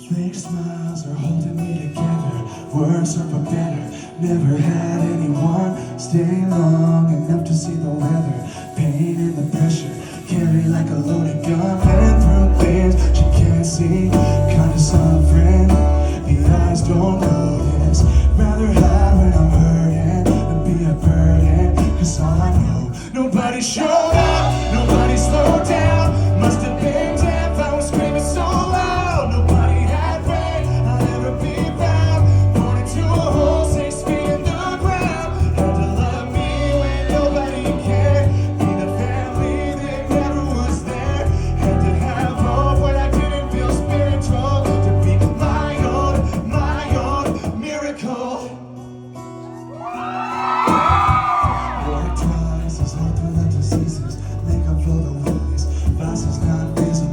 Fake smiles are holding me together. Worse or for better. Never had anyone stay long enough to see the weather. Pain and the pressure, carry like a loaded gun. Been through things she can't see, kinda suffering. The eyes don't notice. Rather hide when I'm hurting than be a burden. Cause all I know, nobody showed up, nobody slowed down. Must have been deaf, I was screaming so loud. Nobody had faith I'd ever be found. Born into a hole, 6 feet in the ground. Had to love me when nobody cared. Be the family that never was there. Had to have hope when I didn't feel spiritual. To be my own miracle. Work twice as hard through the diseases. Make up for the weakness. Vice is not reason.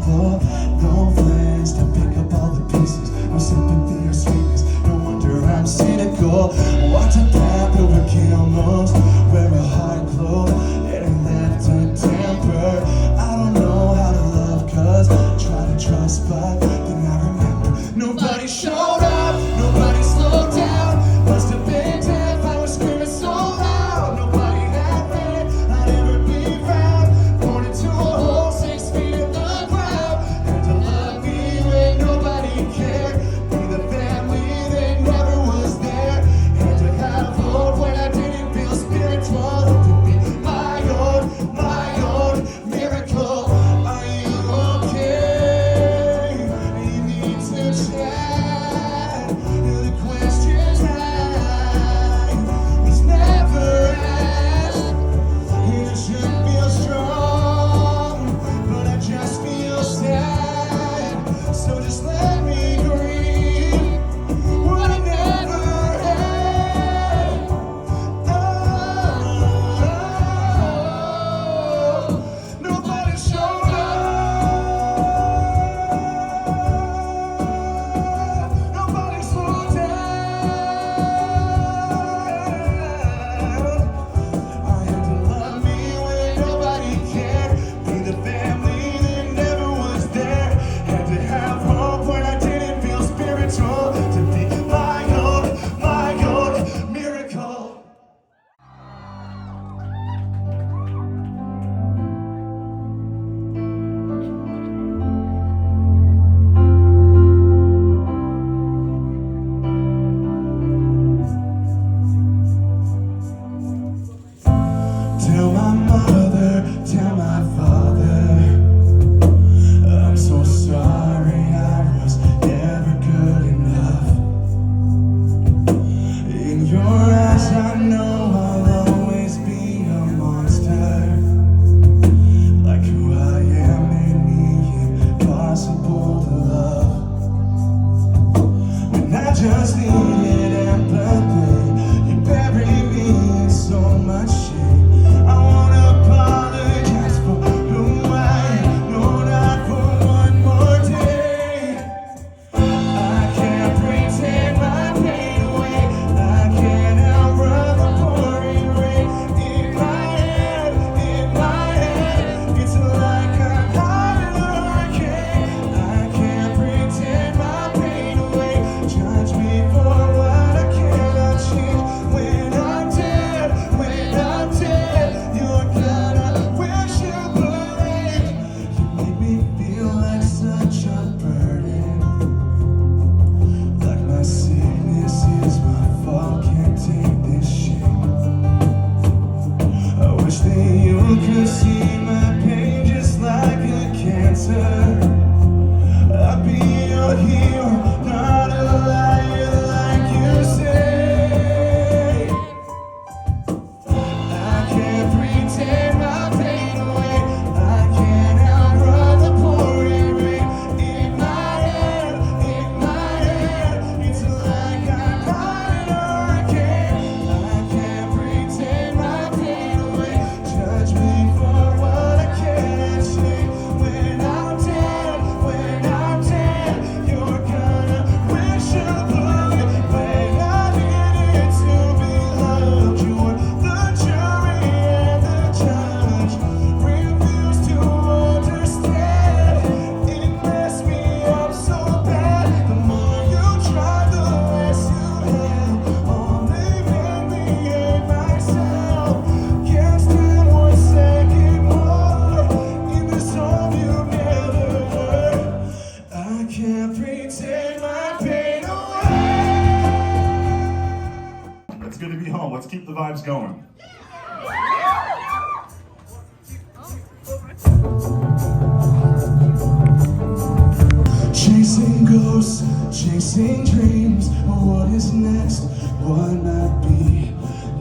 chasing dreams, what is next, what might be.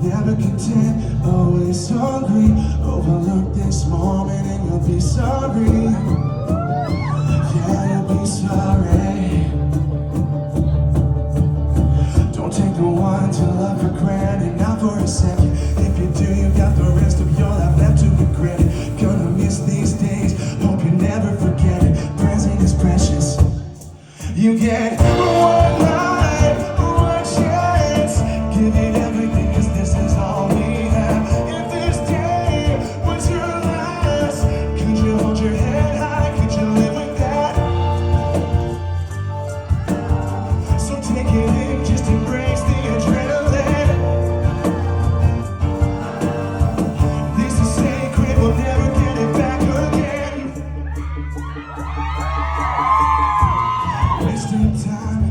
Never content, always hungry. Overlook this moment and you'll be sorry. Yeah, you'll be sorry. Don't take the one to love for granted, not for a second. If you do, you got the rest of your life left to regret it. Gonna miss these days, hope you never forget it. Present is precious. You get one life, one chance. Give it everything, cause this is all we have. If this day was your last, could you hold your head high? Could you live with that? So take it in, just embrace the adrenaline. This is sacred, we'll never get it back again. Wasting time,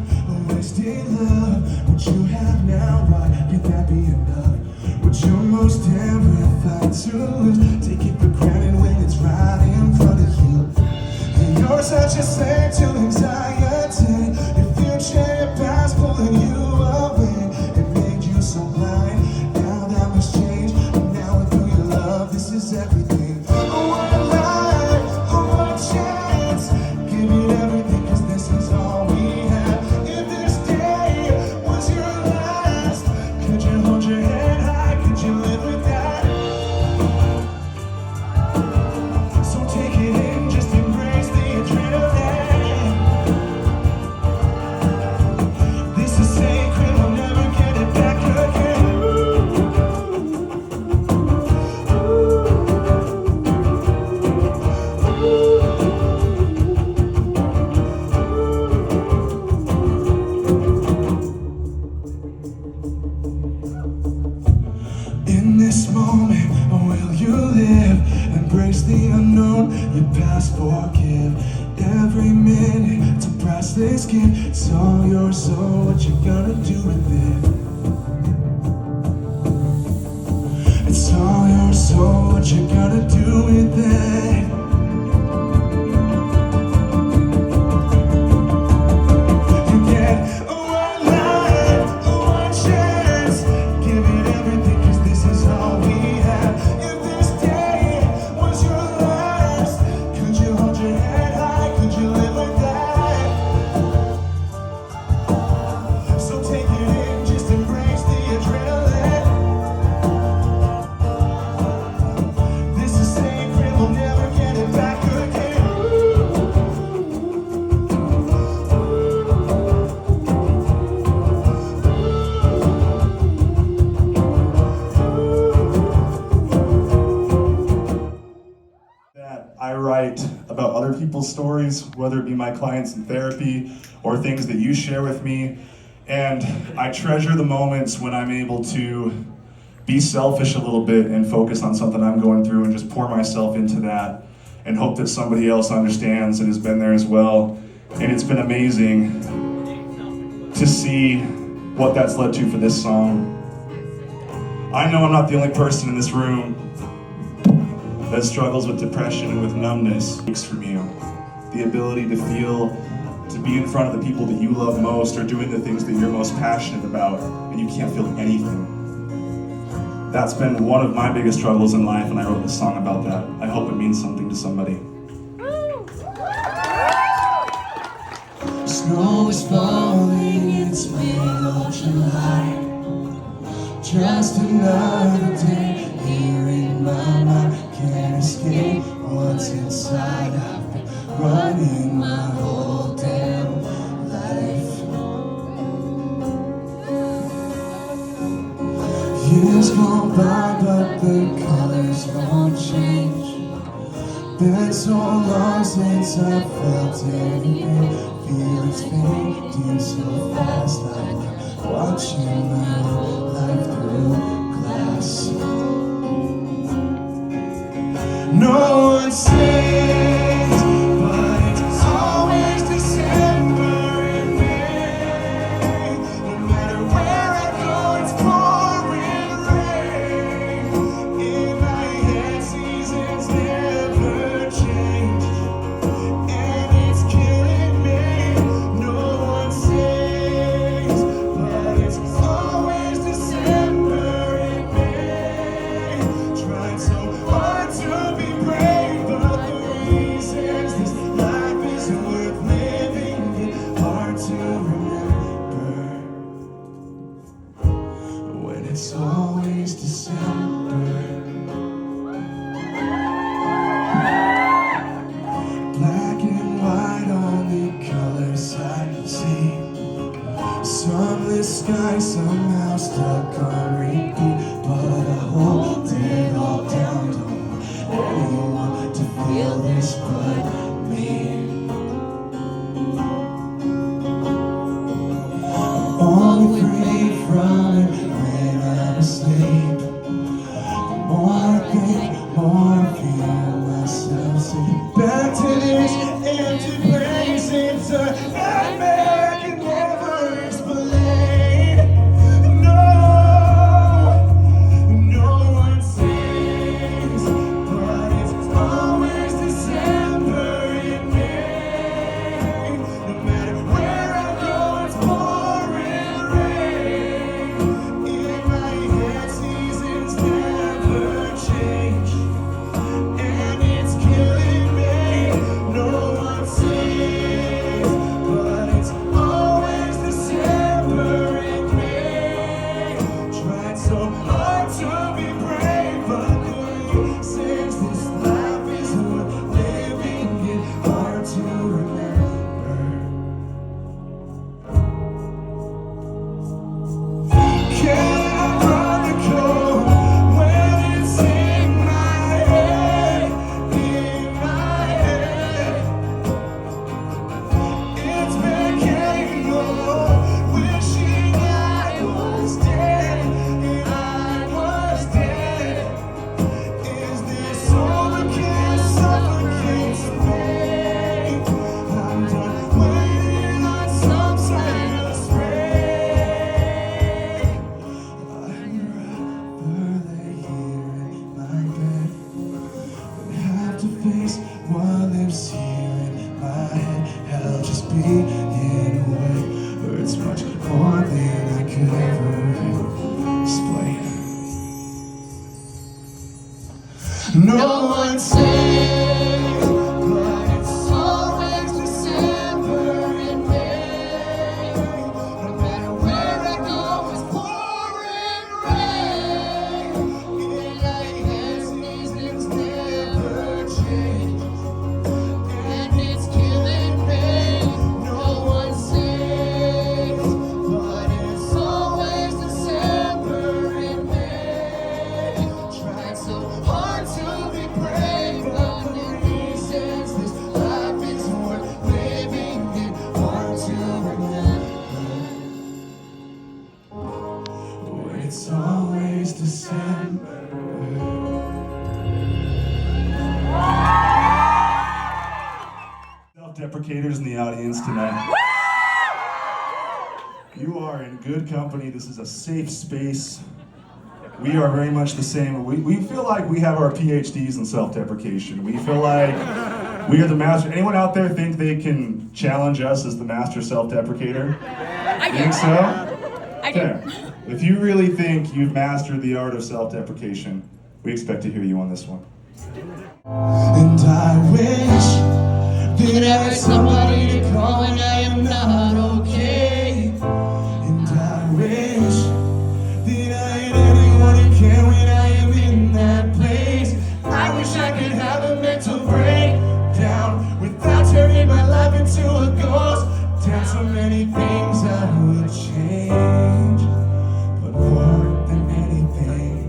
wasting love. What you have now, why could that be enough? What you're most terrified to lose, take it for granted when it's right in front of you. And you're such a slave to anxiety. Your future, your past pulling you away. It made you so blind, now that was changed. And now with who you love, this is everything. One life, one chance. Give it everything, cause this is all we have. If this day was your last, could you hold your head high? Could you live with that? So take it in, just embrace the adrenaline. This is sacred, we'll never get it back again. In this moment, will you live? Embrace the unknown, your past forgive. Every minute, it's a priceless gift. It's all yours, so what you gonna do with it? It's all yours, so what you gonna do with it? You get one life, one chance. Give it everything, cause this is all we have. If this day was your last, could you hold your head high? Could you live with that? So take it in, just embrace the adrenaline. This is sacred, we'll never get it back again. That I write about other people's stories, whether it be my clients in therapy or things that you share with me. And I treasure the moments when I'm able to be selfish a little bit and focus on something I'm going through and just pour myself into that and hope that somebody else understands and has been there as well. And it's been amazing to see what that's led to for this song. I know I'm not the only person in this room that struggles with depression and with numbness. Takes from you the ability to feel, to be in front of the people that you love most or doing the things that you're most passionate about, and you can't feel anything. That's been one of my biggest struggles in life, and I wrote this song about that. I hope it means something to somebody. Snow is falling, it's middle of July. Just another day here in my mind. Can't escape what's inside. I've been running my whole damn life. Years go by, but the colors won't change. Been so long since I felt anything. Feel it's fading so fast, like I'm watching my whole life through glass. No one says, but it's always December in May. No matter where I go, it's pouring rain. In my head, seasons never change, and it's killing me. No one says. No one's safe, but it's always December in May. No matter where I go, it's pouring rain. And I guess these things never change, and it's killing me. No one's safe, but it's always December in May. Tried so hard to be brave, but in these ends, this life is worth living and hard to remember. Oh, it's always December. Self-deprecators in the audience tonight. You are in good company. This is a safe space. We are very much the same. We feel like we have our PhDs in self-deprecation. We feel like we are the master. Anyone out there think they can challenge us as the master self-deprecator? I do. Think so? I do. Okay. If you really think you've mastered the art of self-deprecation, we expect to hear you on this one. And I wish that I had somebody to call when I am not okay. And I wish that I had anyone to care when I am in that place. I wish I could have a mental breakdown without turning my life into a ghost. Down so many things I would change, but more than anything,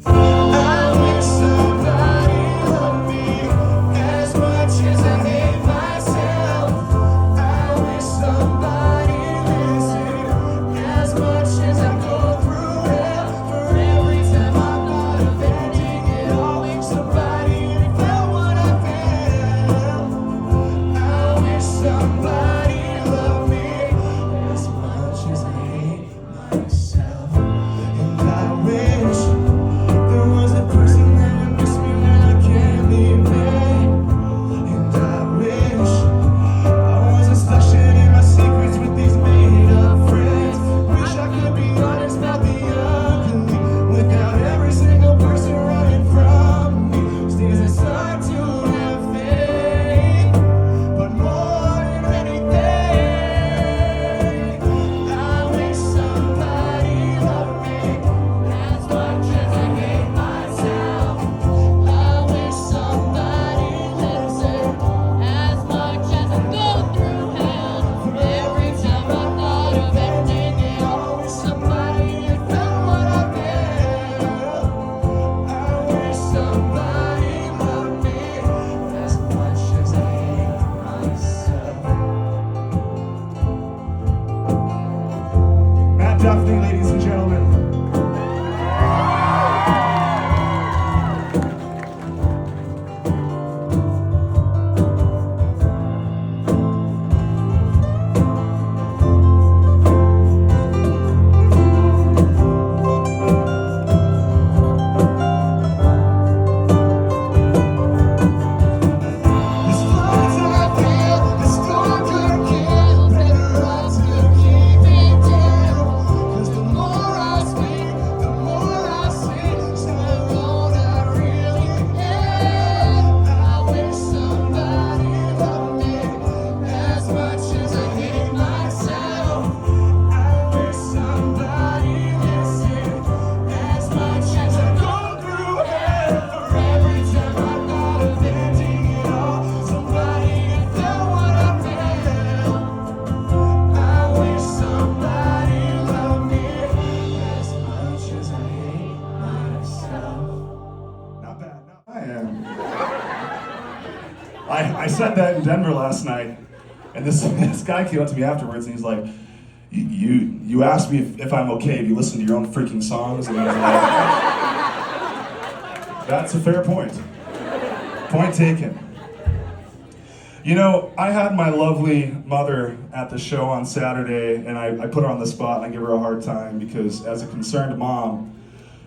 I wish somebody loved me as much as I hate myself. I wish somebody listened as much as I go through hell. For every time I thought of ending it, always somebody that felt what I felt. I wish somebody loved me as much as I hate myself. And I wish there was a person that would miss me when I can't leave bed. And I wish I wasn't stuck sharing my secrets with these made-up friends. Wish I could be honest about the ugly without every single person running from me. Stays aside to have faith, but more than anything, I wish somebody loved me as much as I hate myself. I wish somebody listened as much as I go through hell. For every time I thought of ending it, always somebody that felt what I felt. I wish somebody loved me as much as I hate myself. Matt Duffney, ladies and gentlemen. This floods I feel, this storm could kill. Better odds to keep it down. 'Cause the more I speak, the more I see. So alone I really am. I wish somebody loved me as much as I hate myself. I wish somebody listened as much as I go through hell. For every time I thought of ending it all, somebody that felt what I felt. I wish somebody loved me as much as I hate myself. Not bad. I am. I said that in Denver last night, and this guy came up to me afterwards, and he's like, "You asked me if I'm okay if you listen to your own freaking songs," and I was like, "That's a fair point. Point taken." You know, I had my lovely mother at the show on Saturday, and I put her on the spot and I give her a hard time because, as a concerned mom,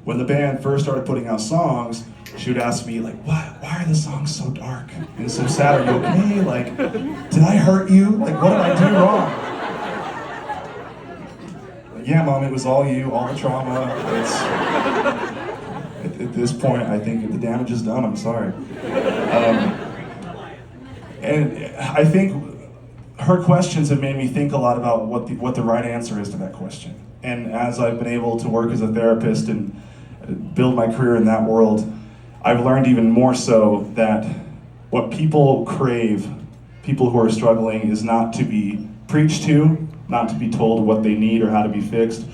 when the band first started putting out songs, she would ask me, like, why are the songs so dark and so sad? Are you okay? Like, did I hurt you? Like, what did I do wrong? Like, yeah, Mom, it was all you, all the trauma. at this point, I think the damage is done. I'm sorry. And I think her questions have made me think a lot about what the right answer is to that question. And as I've been able to work as a therapist and build my career in that world, I've learned even more so that what people crave, people who are struggling, is not to be preached to, not to be told what they need or how to be fixed,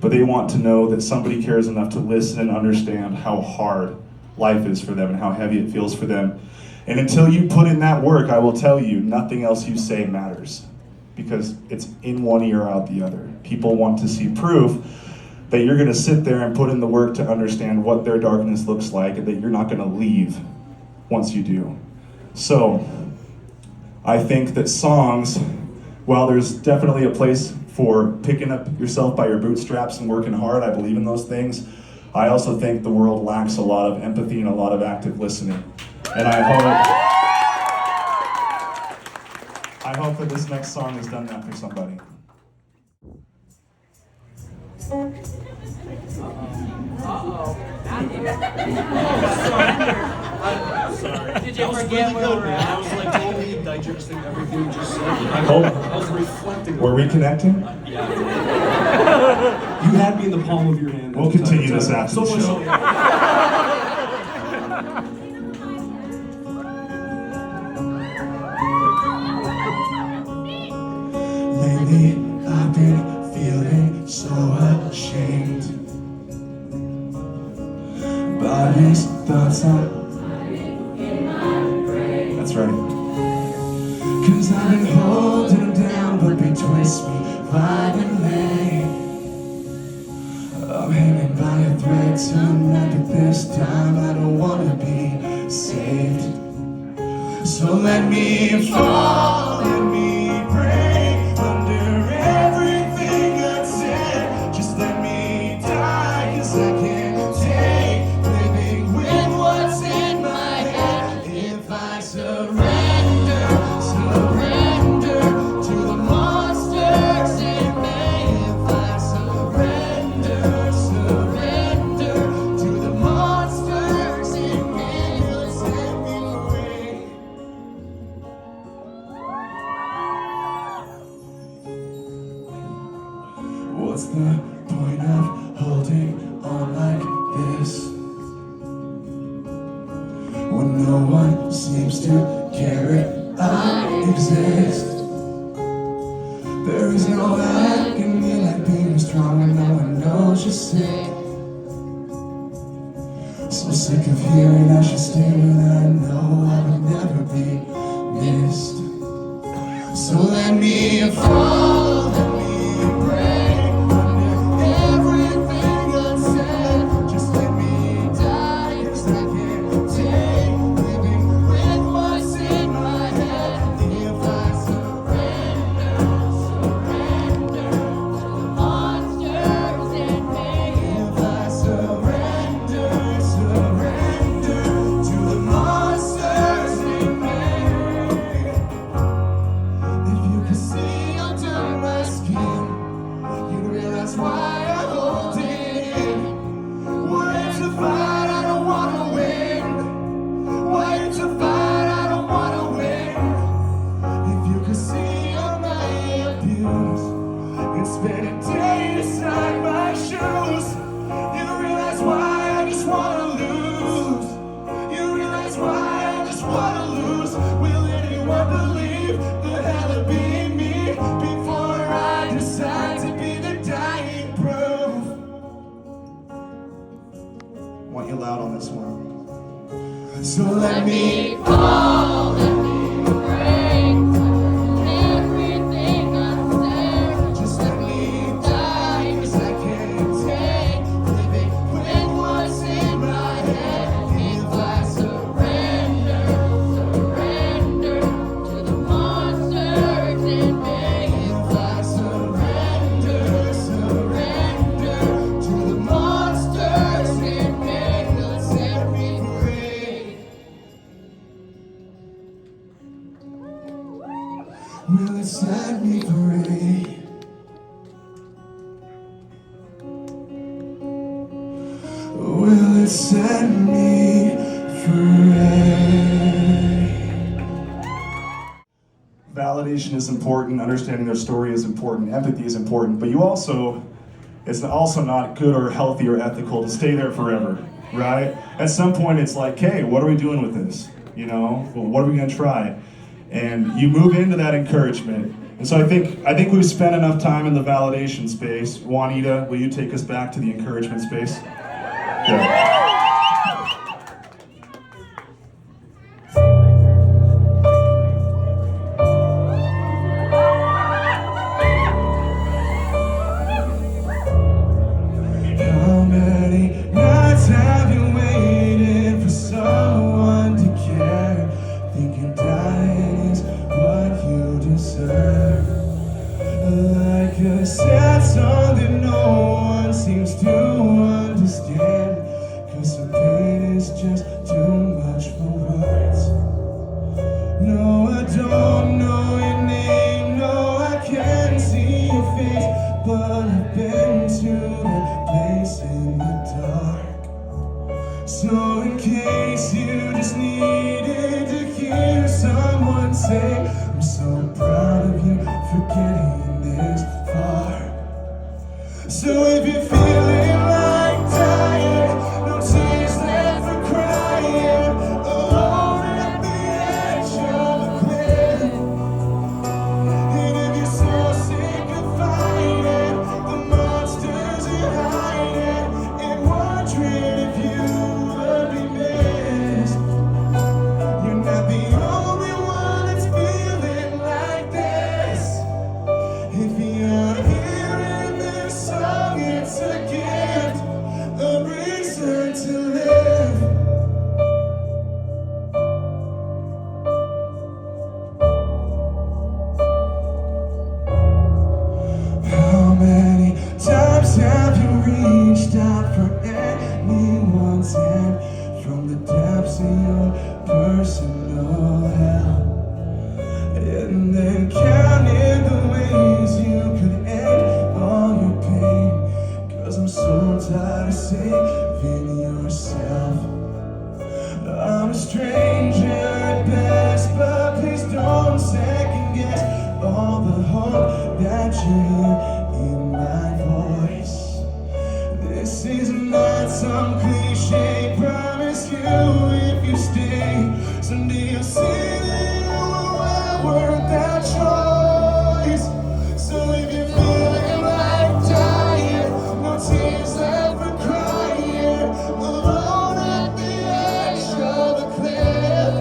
but they want to know that somebody cares enough to listen and understand how hard life is for them and how heavy it feels for them. And until you put in that work, I will tell you, nothing else you say matters, because it's in one ear, out the other. People want to see proof that you're gonna sit there and put in the work to understand what their darkness looks like, and that you're not gonna leave once you do. So, I think that songs, while there's definitely a place for picking up yourself by your bootstraps and working hard, I believe in those things, I also think the world lacks a lot of empathy and a lot of active listening. And I hope that this next song has done that for somebody. Sorry. Did you forget where we're at? I was like totally digesting everything you just said. I was reflecting. Were we connecting? Yeah. You had me in the palm of your hand. We'll continue this after the much show. Lately, I've been feeling so ashamed. But his thoughts are That's right. 'cause I've been holding him down, but they twist me violently. I'm hanging by a thread tonight, but this time I don't wanna be saved. So let me fall, let me break under everything I said. Just let me die, 'cause I can't take living with what's in my head. If I surrender to the monsters in me. If I surrender to the monsters in me, set me free. What's the point of holding on like this when no one seems to care if I exist? There is no agony like being strong when no one knows you're sick. So sick of hearing I should stay when I know I would never be missed. So let me fall, let me break under everything unsaid. Just let me die, 'cause I can't take living with what's in my head. If I surrender to the monsters in me. If I surrender to the monsters in me. If you could see under my skin, you'd realize why I hold it in. Why it's a fight I don't wanna win. Why it's a fight I don't wanna win. If you could see all my abuse and spend a day inside my shoes, you realize why I just wanna lose. You realize why I just wanna lose. Will anyone believe the hell of being me before I decide to be the dying proof? I want you loud on this one. So let me fall, let me break everything unsaid. Just let me die, 'cause I can't take living with what's in my head. If I surrender to the monsters in me. If I surrender to the monsters in me, set me free. set me free. Validation is important, understanding their story is important, empathy is important, but it's also not good or healthy or ethical to stay there forever, right? At some point it's like, hey, what are we doing with this? You know, well, what are we gonna try? And you move into that encouragement. And so I think we've spent enough time in the validation space. Wonitta, will you take us back to the encouragement space? Yeah. How many nights have you waited for someone to care? Thinking dying is what you deserve. Like a sad song that no one seems to understand. 'Cause the pain is just too much for words. No, I don't know your name, no, I can't see your face, but I've been to that place in the dark. So in case you just needed to hear someone say, I'm so proud of you for getting this far. So if you're feeling like dying, no tears left for crying, alone at the edge of a cliff. And if you're so sick of fighting the monsters you're hiding, and wondering if you would be missed, you're not the only one that's feeling like this. If you're hearing this song, it's a gift, a reason to live. How many times have you reached out for anyone's hand from the depths of your personal hell? And then counting the ways you could end all your pain. 'Cause I'm so tired of saving yourself. I'm a stranger at best, but please don't second guess all the hope that you hear in my voice. This is not some cliche, promise you if you stay, someday you'll see that you were well worth that choice. So if you're feeling like dying, no tears left for crying, alone at the edge of a cliff.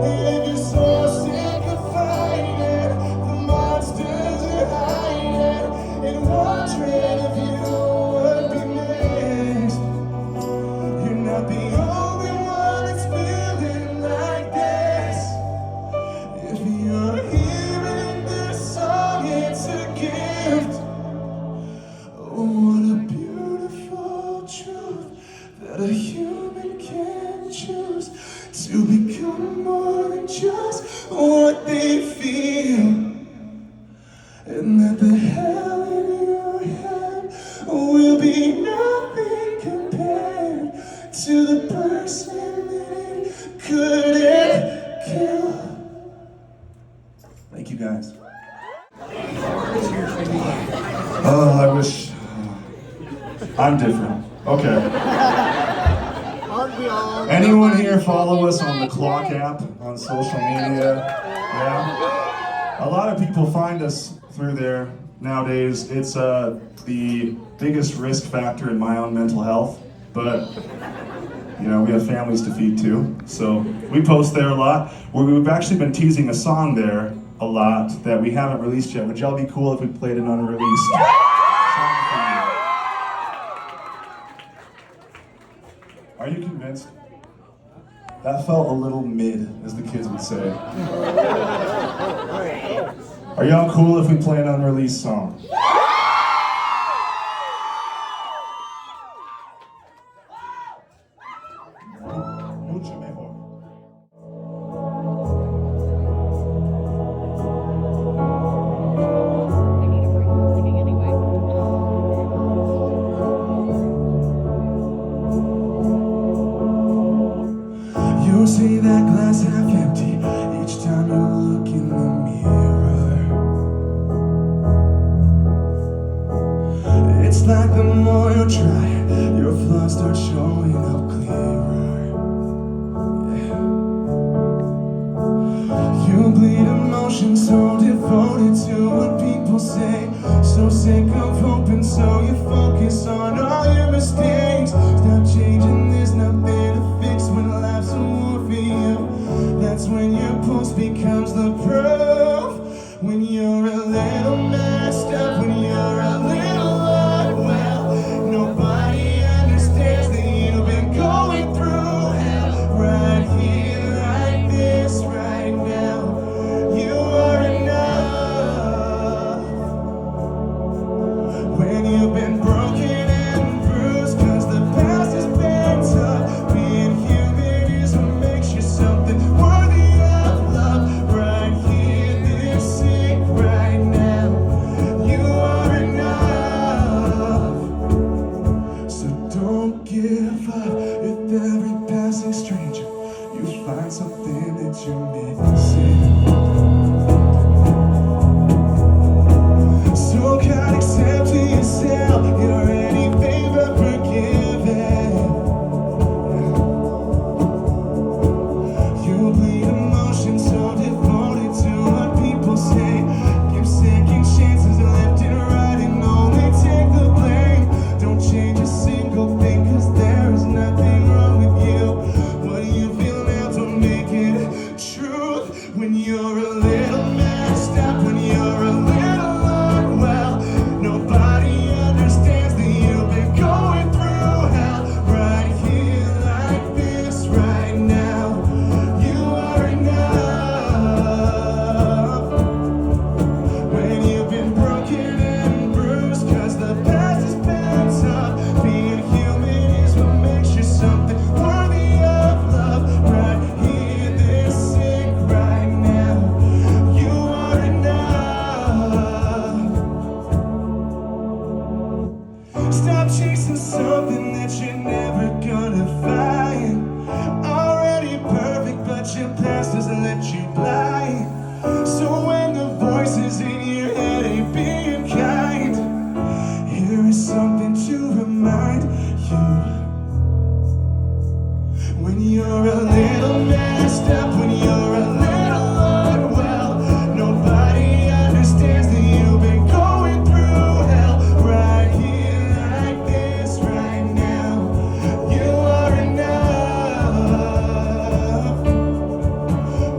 And if you're so sick of fighting the monsters you're hiding, and wondering if you would be missed, you're not the only one that's feeling like this. If you're hearing this song, it's a gift. Oh, what a beautiful truth that a human can choose to become more than just what they feel. And that the hell in your head will be nothing compared to the person that it couldn't kill. Thank you guys. Oh, I wish I'm different. Okay. Anyone here follow us on the Clock app on social media? Yeah. A lot of people find us through there nowadays. It's the biggest risk factor in my own mental health, but you know, we have families to feed too. So we post there a lot. We've actually been teasing a song there a lot that we haven't released yet. Would y'all be cool if we played an unreleased song for you? Are you convinced? That felt a little mid, as the kids would say. Are y'all cool if we play an unreleased song? Mucho mejor. I need to bring marketing anyway. You see that glass half empty each time you look in the mirror. It's like the more you try, your flaws start showing up clearer. Yeah. You bleed emotion, so devoted to what people say. So sick of hoping, so you focus on all your mistakes. Stop changing, there's nothing to fix when life's a war for you. That's when your pulse becomes the proof. When you're a little messed up, when you're a little unwell, nobody understands that you've been going through hell. Right here, like this, right now, you are enough. When you've been broken and bruised, 'cause the past has been tough. Being human is what makes you something worthy of love. Right here, this sick right now, you are enough. So don't give up with every passing stranger. You find something that you're missing. So kind, accept to yourself, you're any favor forgiven. You bleed emotion, so devoted to what people say. Give second chances left and right and only take the blame. Don't change a single thing, 'cause there is nothing wrong with you. What do you feel now? Don't make it truth. When you're a little messed up, when you're a little unwell, nobody understands that you've been going through hell. Right here, like this, right now, you are enough. When you've been broken and bruised, 'cause the past has been tough. Being human is what makes you something worthy of love. Right here, this sick right now, you are enough. Stop chasing something that you're never gonna find. Already perfect, but your past doesn't let you blind. So when the voices in your head ain't being kind, here is something to remind you. When you're a little messed up, when you're a little unwell, nobody understands that you've been going through hell. Right here, like this, right now, you are enough.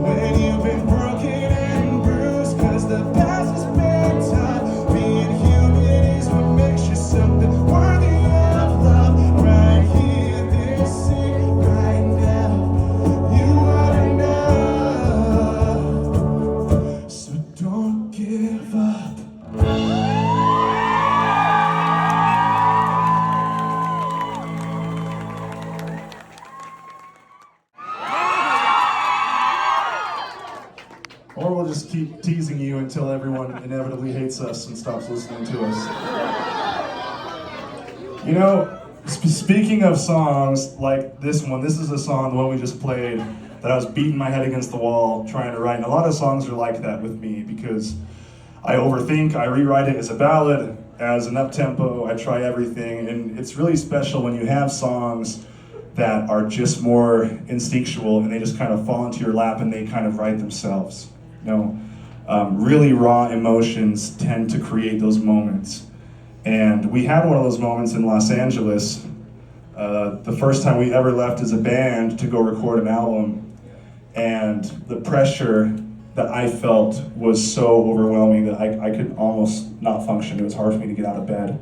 When you've been broken and bruised, 'cause the past has been tough. Being human is what makes you something worthy of love. Right here, this sick right now, you are enough. So don't give up. Or we'll just keep teasing you until everyone inevitably hates us and stops listening to us. You know, speaking of songs like this one, this is a song, the one we just played, that I was beating my head against the wall trying to write. And a lot of songs are like that with me because I overthink, I rewrite it as a ballad, as an up-tempo, I try everything. And it's really special when you have songs that are just more instinctual and they just kind of fall into your lap and they kind of write themselves. You know, really raw emotions tend to create those moments. And we had one of those moments in Los Angeles, the first time we ever left as a band to go record an album. And the pressure that I felt was so overwhelming that I could almost not function. It was hard for me to get out of bed.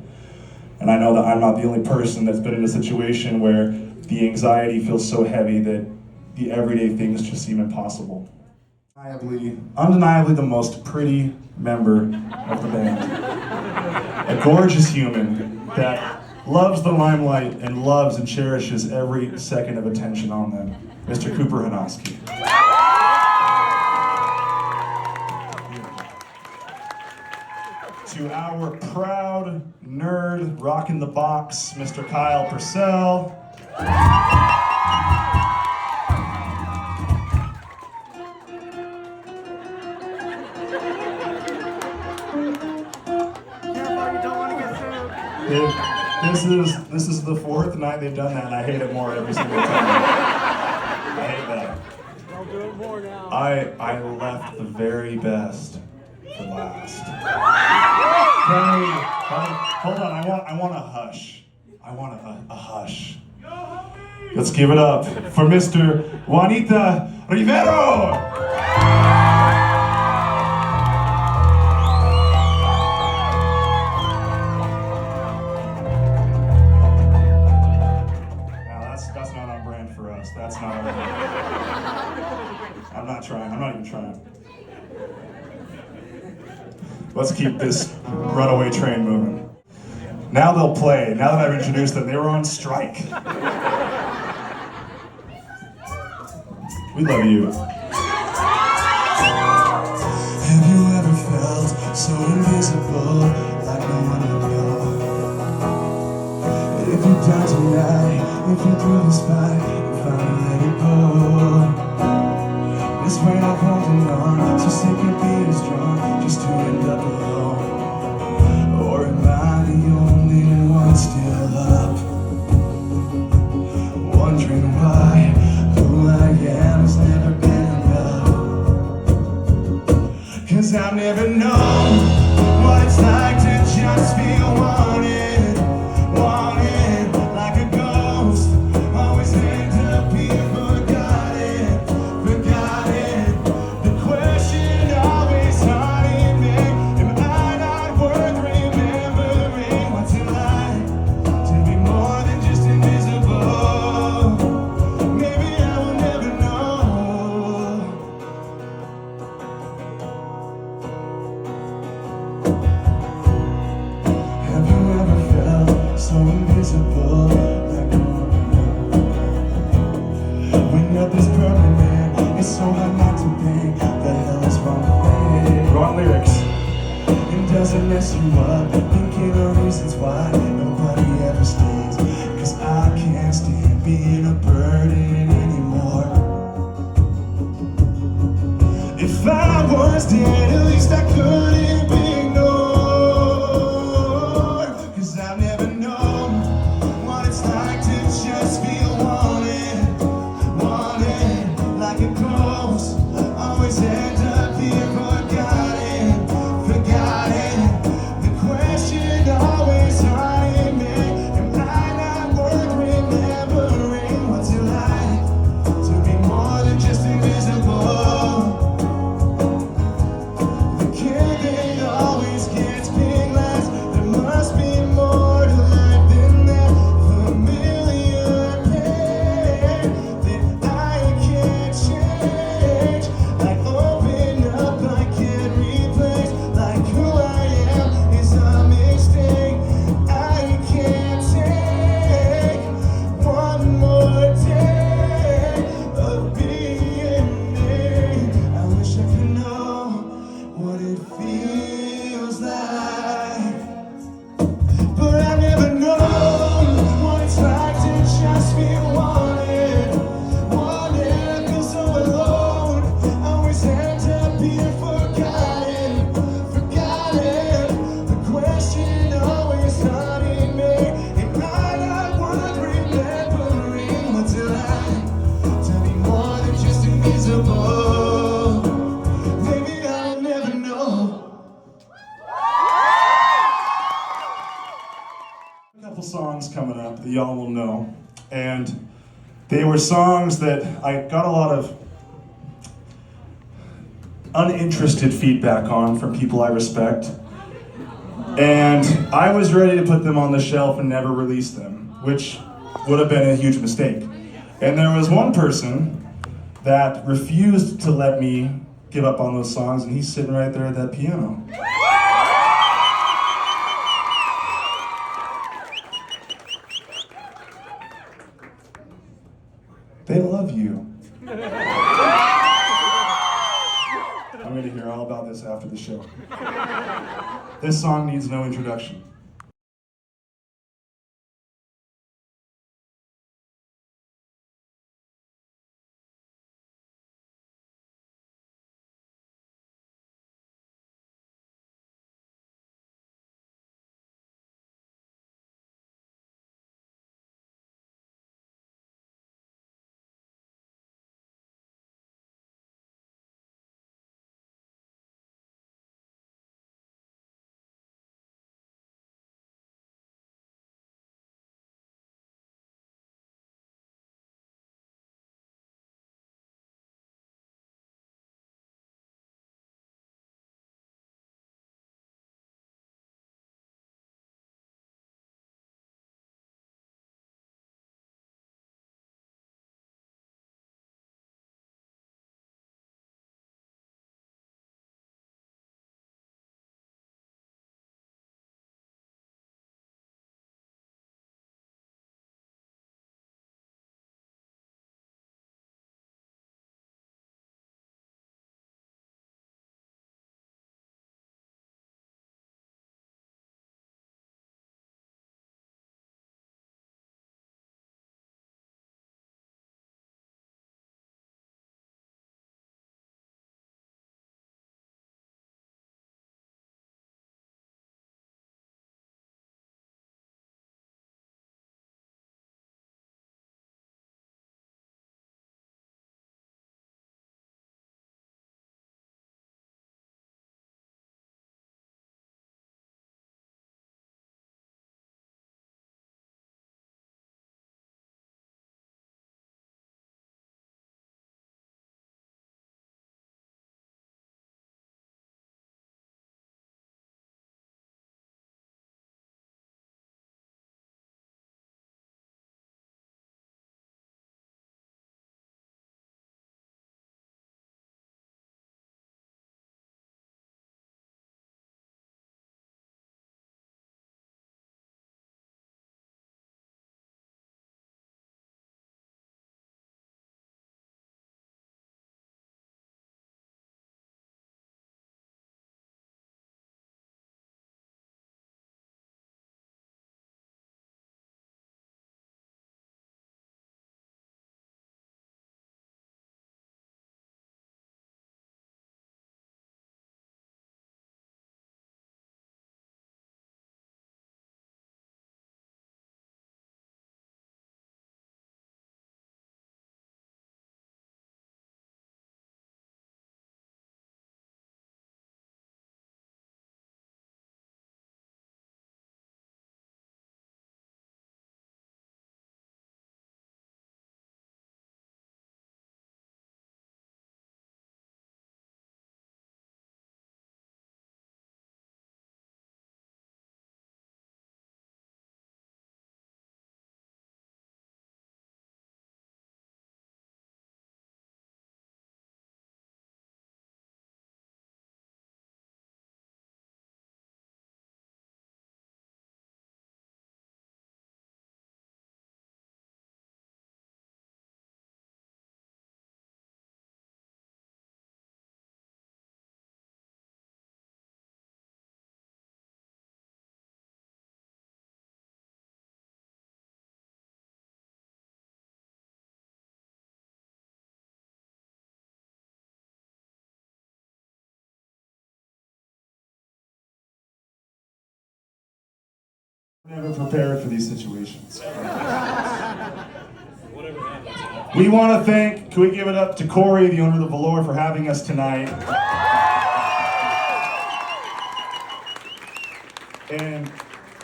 And I know that I'm not the only person that's been in a situation where the anxiety feels so heavy that the everyday things just seem impossible. Undeniably the most pretty member of the band. A gorgeous human that loves the limelight and loves and cherishes every second of attention on them. Mr. Kooper Hanosky. To our proud nerd rocking the box, Mr. Persell. This is the fourth night they've done that, and I hate it more every single time. I hate that. I'll do it more now. I left the very best for last. Hold on, I want a hush. I want a hush. Let's give it up for Mr. Wonitta Rivero! That's not on brand for us. That's not on brand. I'm not trying. I'm not even trying. Let's keep this runaway train moving. Now they'll play. Now that I've introduced them, they were on strike. We love you. Have you ever felt so invisible, like no one would know? If you die tonight, if you through this fight, you finally let it go. This way I'm holding on, so sick of being strong, just to end up alone. Or am I the only one still up, wondering why who I am has never been enough? 'Cause I've never known what it's like to just feel wanted, wanted like a ghost. Always end up being forgotten, forgotten. The question always haunting me: am I not worth remembering? What's it like to be more than just invisible? Maybe I will never know. Have you ever felt so invisible, like no one will know? When nothing's permanent, it's so hard not to think the hell is wrong with me. Wrong lyrics. And does it mess you up, thinking of reasons why nobody ever stays? 'Cause I can't stand being a burden anymore. If I was dead, at least I couldn't be ignored. 'Cause I've never known what it's like to just feel wanted, wanted like a ghost. Always end up being forgotten, forgotten. The question always haunting me: am I not worth remembering? What's it like to be more than just invisible? The killing always gets big last. There must be more to life than that familiar pain that I can't change. Like open up, I can't replace. Like who I am is a mistake. I can't take one more day of being me. I wish I could know what it feels like, but I've never known what it's like to just feel wanted, wanted. Feel so alone, always end up being forgotten, forgotten. The question always haunting me: am I not worth remembering? What's it like to be more than just invisible? Maybe I'll never know. A couple songs coming up that y'all will know, and they were songs that I got a lot of uninterested feedback on from people I respect, and I was ready to put them on the shelf and never release them, which would have been a huge mistake. And there was one person that refused to let me give up on those songs, and he's sitting right there at that piano. They love you. I'm going to hear all about this after the show. This song needs no introduction. Never prepared for these situations. We want to thank, can we give it up to Corey, the owner of the Velour, for having us tonight. And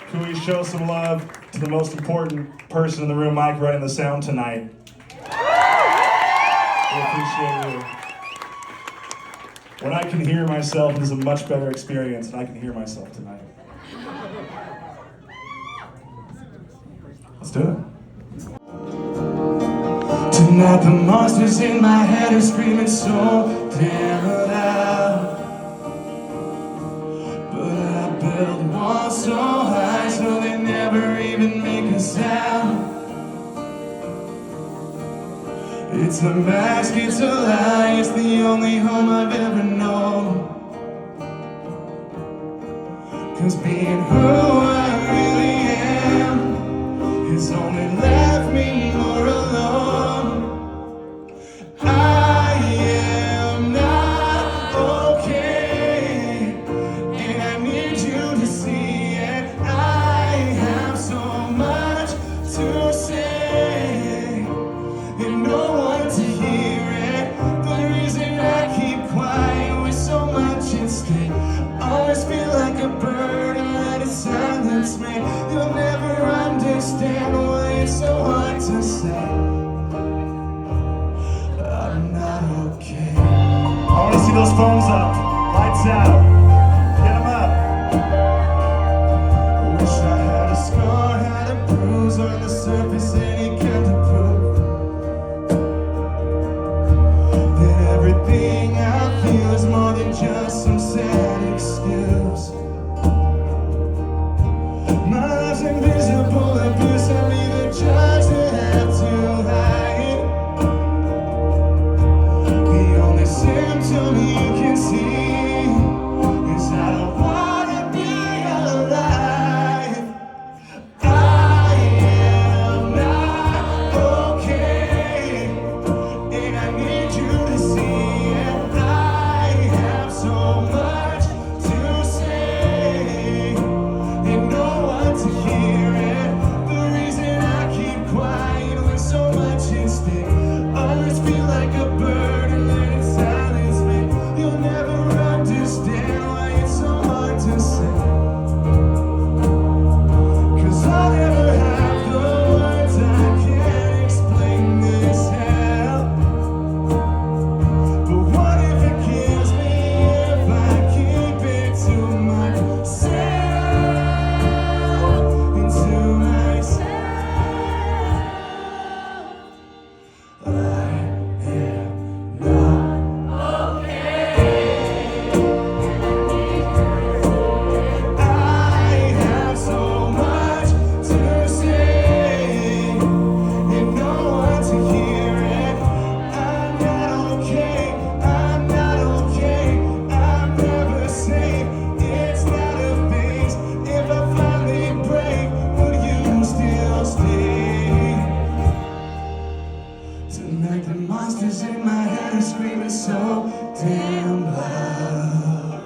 can we show some love to the most important person in the room, Mike, running the sound tonight. We appreciate you. When I can hear myself, it is a much better experience, and I can hear myself tonight. Let's do it. Tonight the monsters in my head are screaming so damn loud. But I built walls so high so they never even make a sound. It's a mask, it's a lie, it's the only home I've ever known. 'Cause being who I really am has only left me more alone. I am not okay, and I need you to see it. I have so much to say, and no one to hear it. The reason I keep quiet with so much at stake, always feel like a bird and let it silence me. You'll never understand why it's so hard to say. I'm not okay. I want to see those phones up. Lights out. Get them up. Wish I had a scar, had a bruise on the surface, any kind of proof that everything I feel is more than just some sad excuse. My life's invisible abuse, I'm either judge to have to hide. The only symptom you can see is I don't wanna be alive. I am not okay, and I need you to see it. I have so much to say, and no one to hear it. The reason I keep quiet with so much instinct, always feel like a bird and let it silence me. You'll never understand why it's so hard to say. 'Cause I'll never have the words, I can't explain this hell. But what if it kills me if I keep it to myself? And to myself, I am not okay. I have so much to say, and no one to hear it. I'm not okay, I'm not okay, I'm never safe. It's not a phase. If I finally break, would you still stay? Tonight the monsters in my head are screaming so damn loud.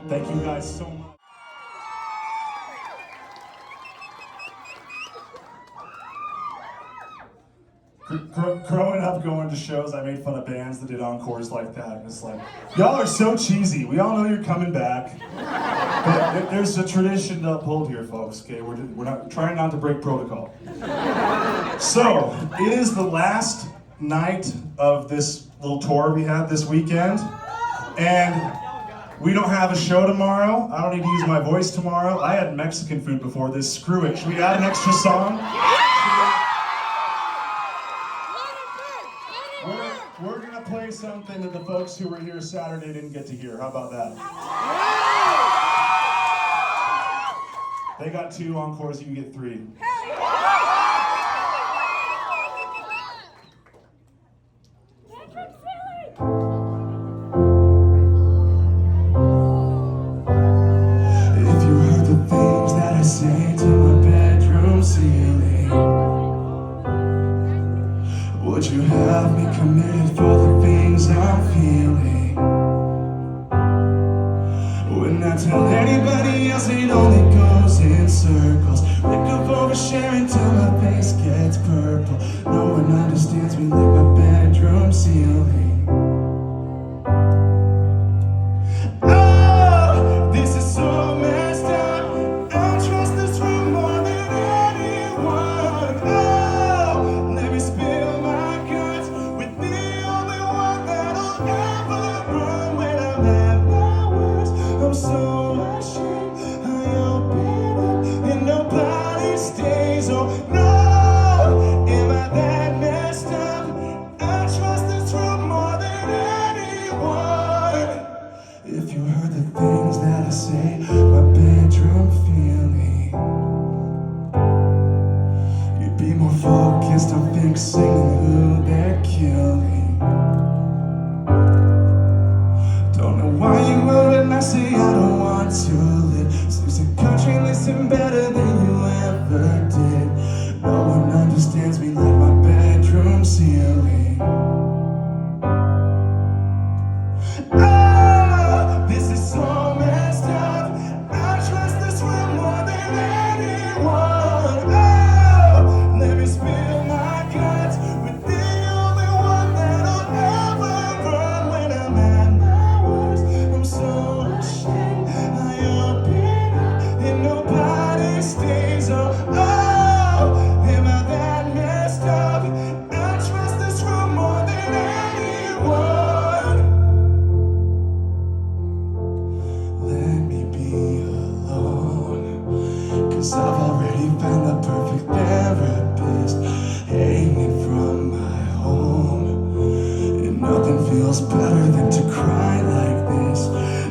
Thank you guys so much. Growing up going to shows, I made fun of bands that did encores like that. And it's like, y'all are so cheesy. We all know you're coming back. But there's a tradition to uphold here, folks, okay? We're not trying not to break protocol. So, it is the last night of this little tour we had this weekend. And we don't have a show tomorrow. I don't need to use my voice tomorrow. I had Mexican food before this. Screw it. Should we add an extra song? We're gonna play something that the folks who were here Saturday didn't get to hear. How about that? They got 2 encores, you get 3. If you heard the things that I say to my bedroom ceiling, would you have me committed for the things I'm feeling? When I tell anybody else, it only goes goes in circles. Think of oversharing till my face gets purple. No one understands me like my bedroom ceiling. Oh, this is so messed up. I trust this room more than anyone. Oh, let me spill my guts with the only one that'll ever run when I'm at my worst. I'm so ashamed. I open up and nobody stays. Oh no, am I that messed up? I trust this room more than anyone. If you heard the things that I say, my bedroom feeling, you'd be more focused on fixing who they're killing. Don't know why you move when I say I don't want to live. Seems the country listen better than you ever did. No one understands me like my bedroom ceiling. Oh, this is so messed up. I trust this room more than anyone. Oh, let me spill my guts with the only one that'll ever run when I'm at my worst. I'm so ashamed. I open up and nobody stays. Oh, am I that messed up? I trust this room more than anyone. Let me be alone, 'cause I've already found the perfect therapist, hanging from my home. And nothing feels better than to cry like this.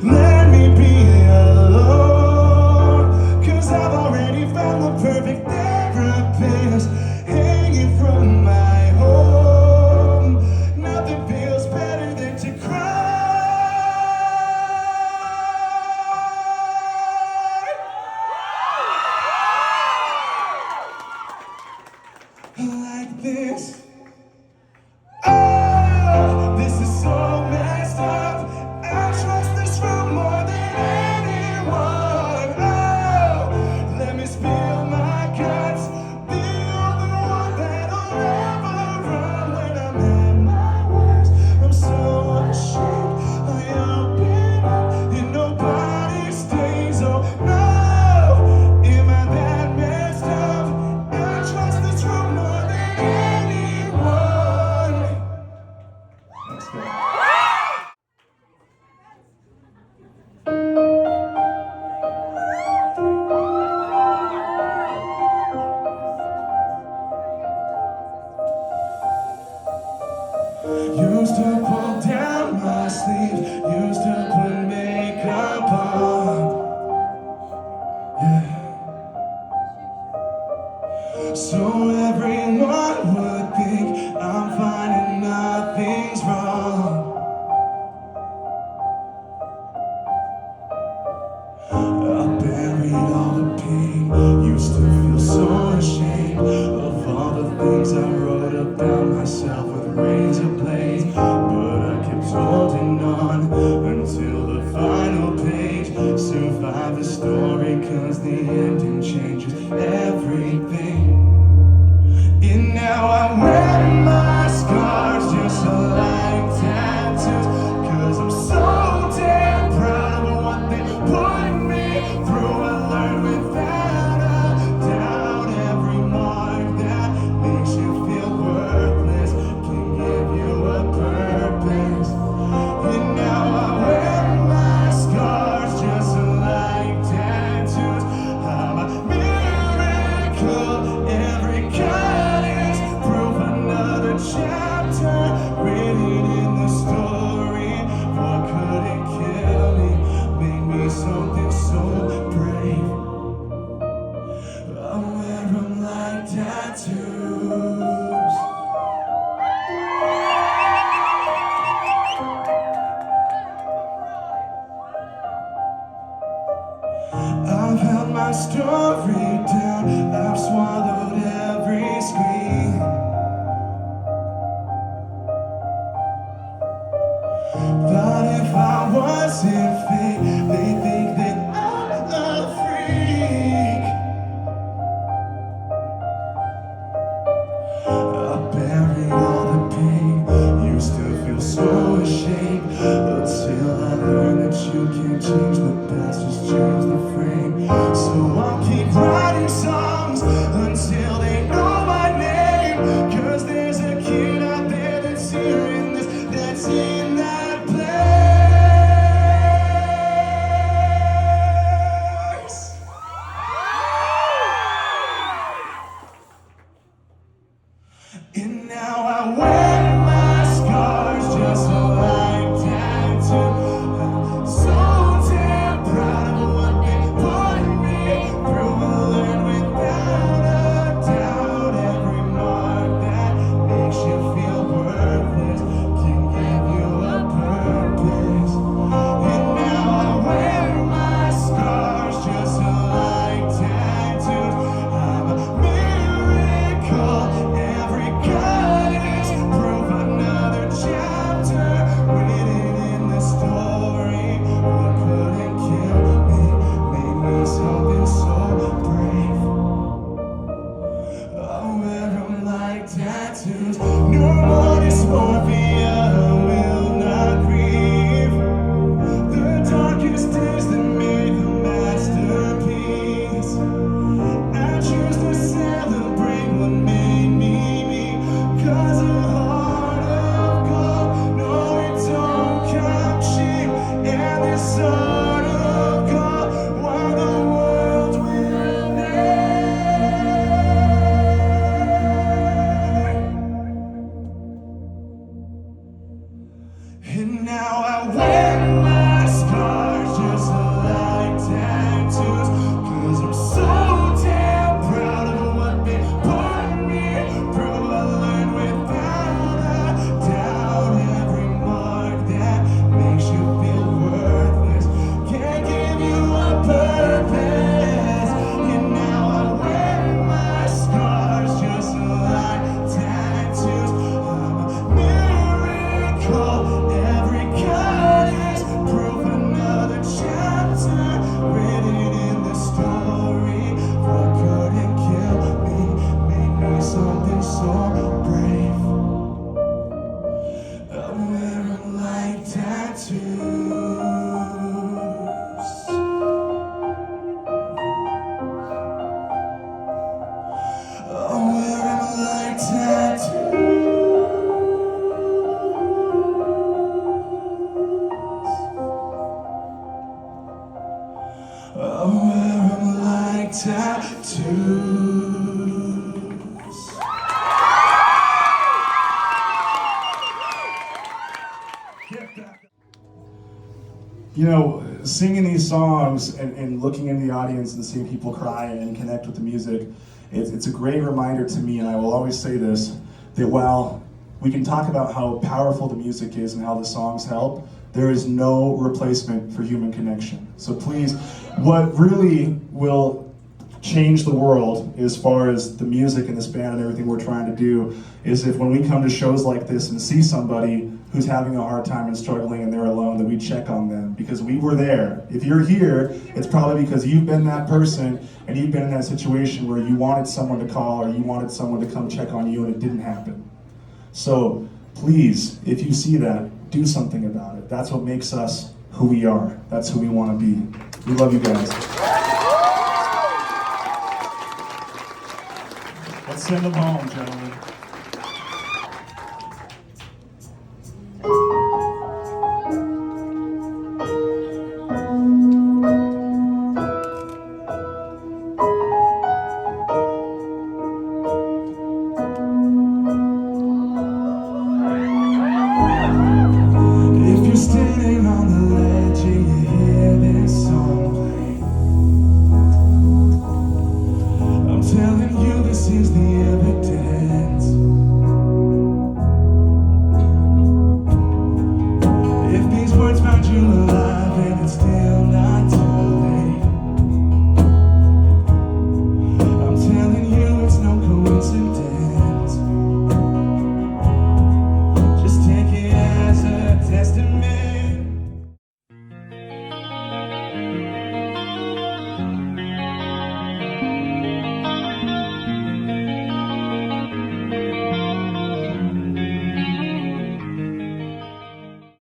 Let me be alone, 'cause I've already found the perfect therapist, hanging from my home. Nothing feels better than to cry like this. Oh, this is so messed up. I trust this room more than anyone. Oh, let me spill my guts. The only one that'll ever run when I'm at my worst. I'm so ashamed. I open up and nobody stays. Oh no, am I that messed up? I trust this room more than anyone. Thanks, man. Used to pull down my sleeves, used to put makeup on. Yeah. So everyone would think I'm fine and nothing's wrong. I buried all the pain, used to feel so ashamed of all the things I wrote about myself with razor blades. But I kept holding on until the final page. Survive the story, 'cause the ending changes everything. And now I wear my scars just like tattoos, 'cause I'm so damn proud of what they put me through. I learned without a doubt every mark that makes you feel worthless can give you a purpose. now I wear my scars just like tattoo. I'm so damn proud of what they put me through. I learned without a doubt every mark that makes you feel worthless can give you a purpose. And now I wear my scars just like tattoos. I'm a miracle. Every cut is proof, another chapter written in the story. What couldn't kill me made me something so brave. I wear them like tattoos. No more dysmorphia, will not grieve. The darkest days that made a masterpiece. I choose to celebrate what made me me. 'Cause a heart of gold, no, it don't come cheap. And this heart of gold, one the world will need. And now I wear my scars just like tattoos. 'Cause I'm so damn proud of what they put me through. I learned without a doubt every mark that makes you feel worthless can give you a purpose. And now I wear my scars just like tattoos. I'm a miracle. Every cut is proof, another chapter written in the story. What couldn't kill me made me something so brave. I wear them like tattoos. I wear them like tattoos. I wear them like tattoos. You know, singing these songs and looking in the audience and seeing people cry and connect with the music, it's a great reminder to me, and I will always say this, that while we can talk about how powerful the music is and how the songs help, there is no replacement for human connection. So please, what really will change the world as far as the music and this band and everything we're trying to do is if when we come to shows like this and see somebody who's having a hard time and struggling and they're alone, that we check on them, because we were there. If you're here, it's probably because you've been that person and you've been in that situation where you wanted someone to call or you wanted someone to come check on you and it didn't happen. So please, if you see that, do something about it. That's what makes us who we are. That's who we want to be. We love you guys. Let's send them home, gentlemen.